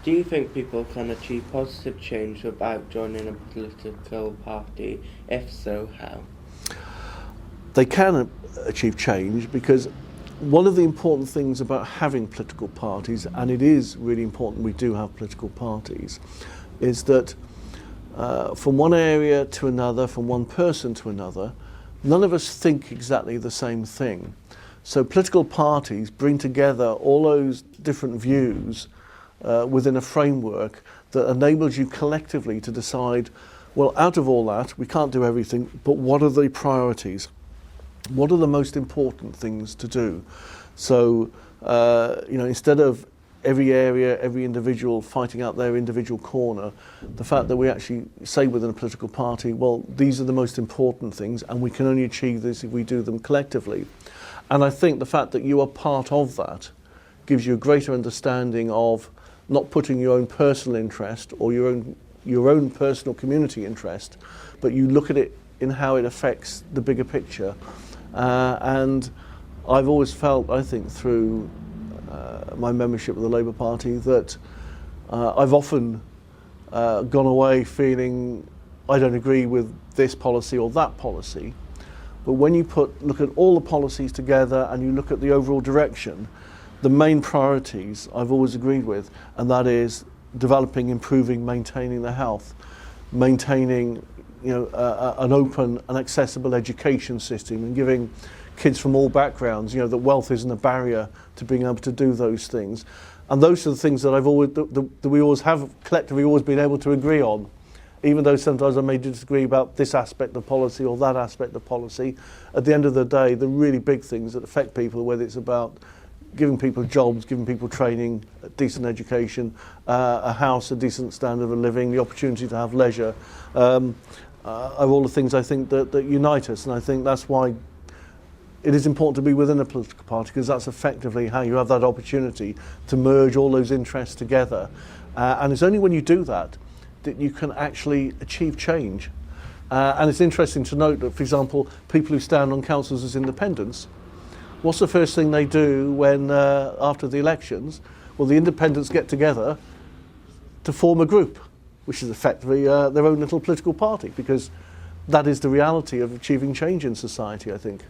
Do you think people can achieve positive change without joining a political party? If so, how? They can achieve change because one of the important things about having political parties, and it is really important we do have political parties, is that from one area to another, from one person to another, none of us think exactly the same thing. So political parties bring together all those different views within a framework that enables you collectively to decide, well, out of all that, we can't do everything, but what are the priorities? What are the most important things to do? So, instead of every area, every individual fighting out their individual corner, the fact that we actually say within a political party, well, these are the most important things and we can only achieve this if we do them collectively. And I think the fact that you are part of that gives you a greater understanding of not putting your own personal interest or your own personal community interest, but you look at it in how it affects the bigger picture. And I've always felt, I think, through my membership of the Labour Party, that I've often gone away feeling I don't agree with this policy or that policy. But when you look at all the policies together and you look at the overall direction, the main priorities I've always agreed with, and that is developing, improving, maintaining the health, maintaining an open and accessible education system, and giving kids from all backgrounds, that wealth isn't a barrier to being able to do those things. And those are the things that we always have collectively always been able to agree on, even though sometimes I may disagree about this aspect of policy or that aspect of policy. At the end of the day, the really big things that affect people, whether it's about giving people jobs, giving people training, a decent education, a house, a decent standard of living, the opportunity to have leisure, are all the things I think that unite us. And I think that's why it is important to be within a political party, because that's effectively how you have that opportunity to merge all those interests together. And it's only when you do that that you can actually achieve change. And it's interesting to note that, for example, people who stand on councils as independents, what's the first thing they do when, after the elections? Well, the independents get together to form a group, which is effectively their own little political party, because that is the reality of achieving change in society, I think.